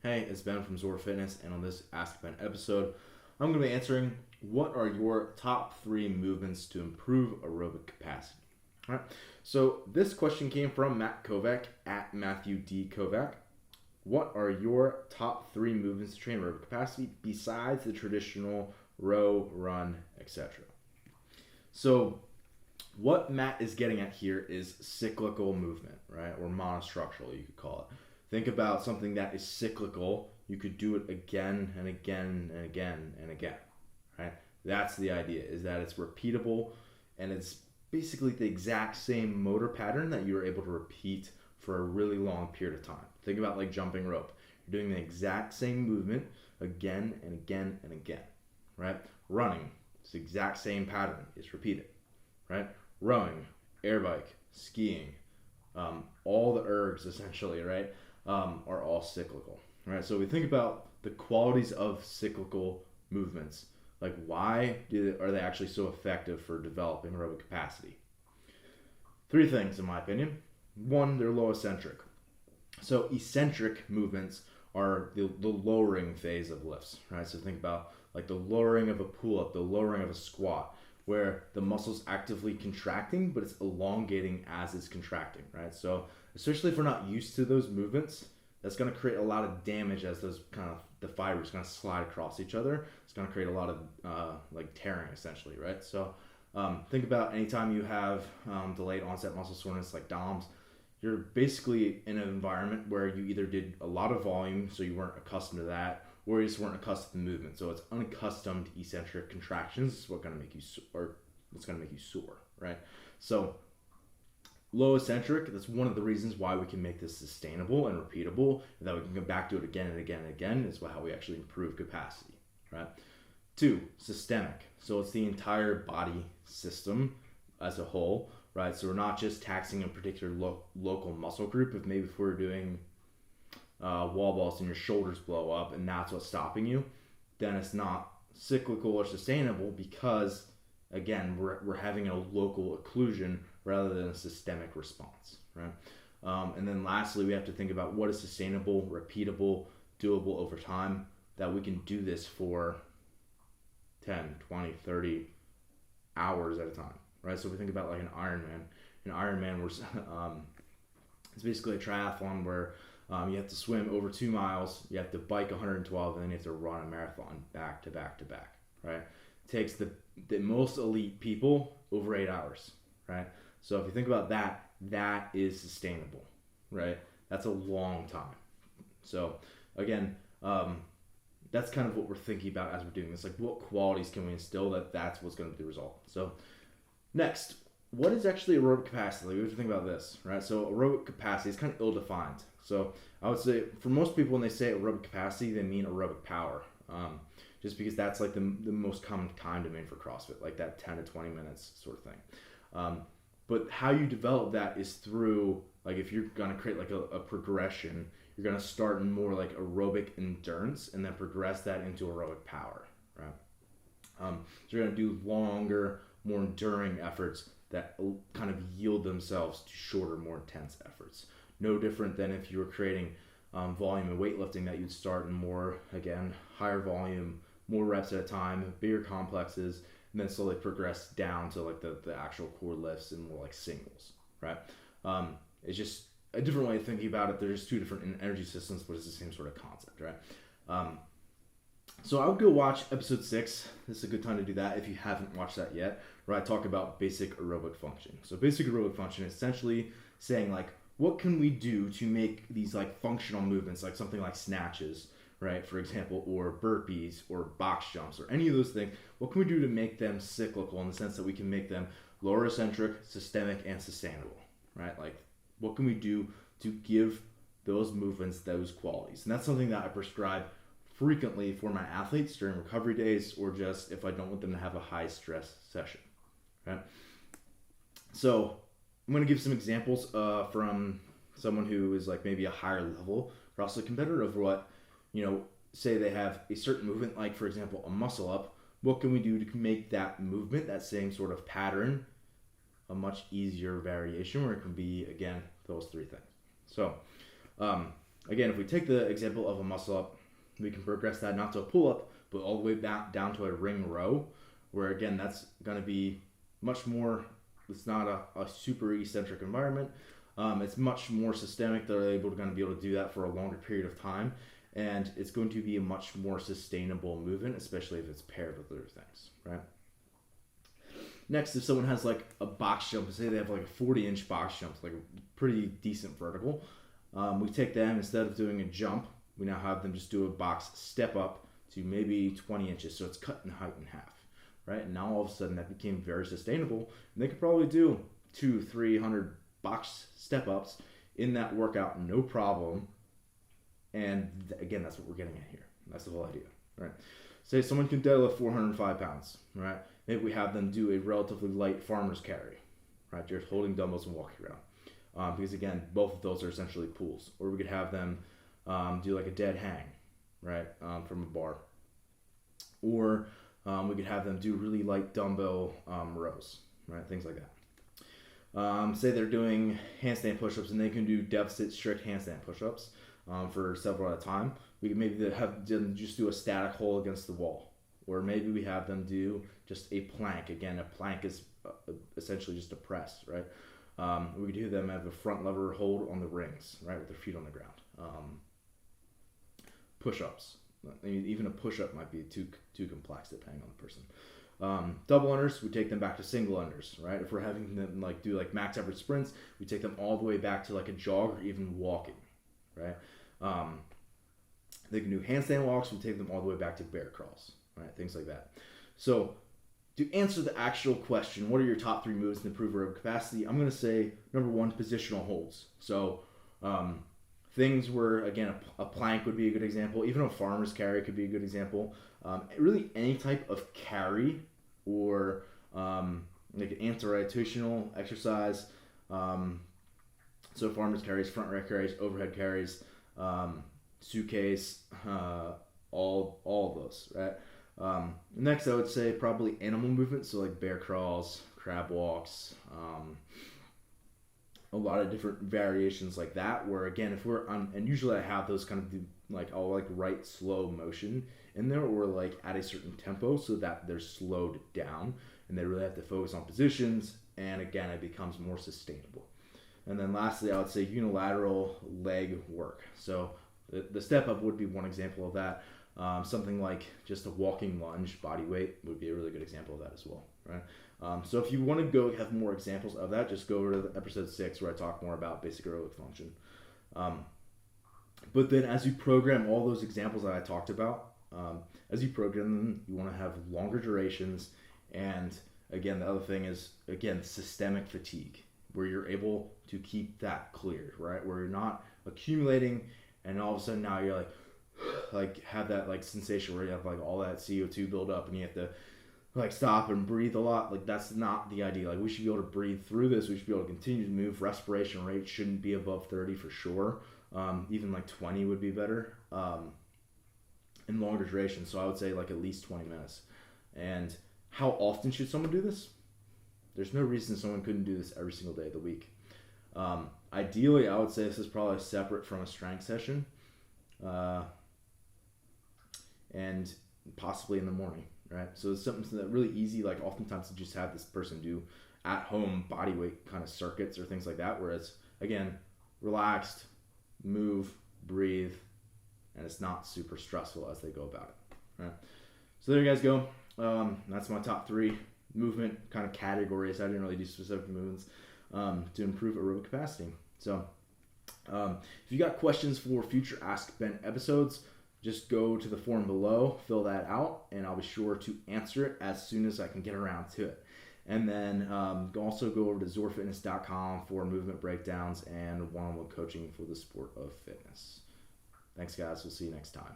Hey, it's Ben from ZOAR Fitness, and on this Ask Ben episode, I'm going to be answering what are your top 3 movements to improve aerobic capacity. All right. So this question came from Matt Kovac at Matthew D. Kovac. What are your top 3 movements to train aerobic capacity besides the traditional row, run, etc.? So what Matt is getting at here is cyclical movement, right? Or monostructural, you could call it. Think about something that is cyclical. You could do it again and again and again and again, right? That's the idea, is that it's repeatable and it's basically the exact same motor pattern that you're able to repeat for a really long period of time. Think about like jumping rope. You're doing the exact same movement again and again and again, right? Running, it's the exact same pattern. It's repeated, right? Rowing, air bike, skiing, all the ergs essentially, right? Are all cyclical, right? So we think about the qualities of cyclical movements, like why are they actually so effective for developing aerobic capacity? 3 things in my opinion. 1, they're low eccentric. So eccentric movements are the lowering phase of lifts, right? So think about like the lowering of a pull-up, the lowering of a squat, where the muscle's actively contracting, but it's elongating as it's contracting, right? So especially if we're not used to those movements, that's going to create a lot of damage as those kind of the fibers kind of slide across each other. It's going to create a lot of like tearing essentially, right? So think about anytime you have delayed onset muscle soreness like DOMS, you're basically in an environment where you either did a lot of volume, so you weren't accustomed to that, or you just weren't accustomed to movement. So it's unaccustomed eccentric contractions is what's going to make you sore, right? So low eccentric, that's one of the reasons why we can make this sustainable and repeatable, and that we can go back to it again and again and again, is how we actually improve capacity, right? 2, systemic. So it's the entire body system as a whole, right? So we're not just taxing a particular local muscle group. If we're doing wall balls and your shoulders blow up and that's what's stopping you, then it's not cyclical or sustainable because, again, we're having a local occlusion rather than a systemic response, right? And then lastly, we have to think about what is sustainable, repeatable, doable over time, that we can do this for 10, 20, 30 hours at a time, right? So if we think about like an Ironman, it's basically a triathlon where you have to swim over 2 miles, you have to bike 112, and then you have to run a marathon back to back to back, right? It takes the most elite people over 8 hours, right? So if you think about that, that is sustainable, right? That's a long time. So again, that's kind of what we're thinking about as we're doing this. Like, what qualities can we instill that's what's going to be the result? So next, what is actually aerobic capacity? We have to think about this, right? So aerobic capacity is kind of ill-defined. So I would say for most people, when they say aerobic capacity, they mean aerobic power, just because that's like the most common time domain for CrossFit, like that 10 to 20 minutes sort of thing. But how you develop that is through, like, if you're going to create like a progression, you're going to start in more like aerobic endurance and then progress that into aerobic power, right? So you're going to do longer, more enduring efforts that kind of yield themselves to shorter, more intense efforts. No different than if you were creating volume and weightlifting, that you'd start in more, again, higher volume, more reps at a time, bigger complexes, and then slowly progress down to like the actual core lifts and more like singles, right? It's just a different way of thinking about it. There's 2 different energy systems, but it's the same sort of concept, right? So I would go watch episode 6. This is a good time to do that if you haven't watched that yet, where I talk about basic aerobic function. So basic aerobic function is essentially saying like, what can we do to make these like functional movements, like something like snatches, right, for example, or burpees or box jumps or any of those things, what can we do to make them cyclical in the sense that we can make them lower eccentric, systemic, and sustainable, right? Like, what can we do to give those movements those qualities? And that's something that I prescribe frequently for my athletes during recovery days, or just if I don't want them to have a high stress session, right? So I'm going to give some examples from someone who is like maybe a higher level CrossFit competitor of what, say they have a certain movement, like for example, a muscle up. What can we do to make that movement, that same sort of pattern, a much easier variation where it can be, again, those 3 things. So again, if we take the example of a muscle up, we can progress that not to a pull up, but all the way down to a ring row, where again, that's going to be much more, it's not a super eccentric environment. It's much more systemic. They're going to be able to do that for a longer period of time. And it's going to be a much more sustainable movement, especially if it's paired with other things, right? Next, if someone has like a box jump, say they have like a 40-inch box jump, like a pretty decent vertical, we take them, instead of doing a jump, we now have them just do a box step up to maybe 20 inches. So it's cut in height in half, right? And now all of a sudden that became very sustainable. And they could probably do 200-300 box step ups in that workout, no problem. And again, that's what we're getting at here. That's the whole idea, right? Say someone can deadlift 405 pounds, right? Maybe we have them do a relatively light farmer's carry, right? Just holding dumbbells and walking around. Because again, both of those are essentially pulls. Or we could have them do like a dead hang, right? From a bar. Or we could have them do really light dumbbell rows, right? Things like that. Say they're doing handstand push-ups and they can do deficit strict handstand push-ups for several at a time. We could maybe have them just do a static hold against the wall. Or maybe we have them do just a plank. Again, a plank is essentially just a press, right? We could do them have a front lever hold on the rings, right, with their feet on the ground. Push-ups. I mean, even a push-up might be too complex depending on the person. Double unders, we take them back to single unders, right? If we're having them like do like max effort sprints, we take them all the way back to like a jog or even walking, right? They can do handstand walks, we take them all the way back to bear crawls, right? Things like that. So to answer the actual question, what are your top 3 moves to improve aerobic capacity? I'm going to say number 1, positional holds. So things where, again, a plank would be a good example. Even a farmer's carry could be a good example. Really any type of carry or like an anti-rotational exercise. So farmer's carries, front rack carries, overhead carries, suitcase, all of those, right? Next, I would say probably animal movement, so like bear crawls, crab walks, a lot of different variations like that, where again, if we're on, and usually I have those kind of like, I'll like write slow motion in there, or like at a certain tempo so that they're slowed down and they really have to focus on positions, and again, it becomes more sustainable. And then lastly, I would say unilateral leg work. So the step up would be one example of that. Something like just a walking lunge, body weight, would be a really good example of that as well, right? So if you want to go have more examples of that, just go over to episode 6 where I talk more about basic aerobic function. But then as you program all those examples that I talked about, as you program them, you want to have longer durations. And again, the other thing is, again, systemic fatigue, where you're able to keep that clear, right? Where you're not accumulating and all of a sudden now you're like have that like sensation where you have like all that CO2 build up and you have to like stop and breathe a lot. Like that's not the idea. Like we should be able to breathe through this. We should be able to continue to move. Respiration rate shouldn't be above 30 for sure. Even like 20 would be better. And longer duration. So I would say like at least 20 minutes. And how often should someone do this? There's no reason someone couldn't do this every single day of the week. Ideally, I would say this is probably separate from a strength session. And possibly in the morning, right? So it's something that really easy, like oftentimes to just have this person do at home body weight kind of circuits or things like that, where it's, again, relaxed, move, breathe, and it's not super stressful as they go about it, right? So there you guys go. That's my top 3 movement kind of categories. I didn't really do specific movements to improve aerobic capacity. So if you got questions for future Ask Ben episodes, just go to the form below, fill that out, and I'll be sure to answer it as soon as I can get around to it. And then also go over to ZOARfitness.com for movement breakdowns and one-on-one coaching for the sport of fitness. Thanks, guys. We'll see you next time.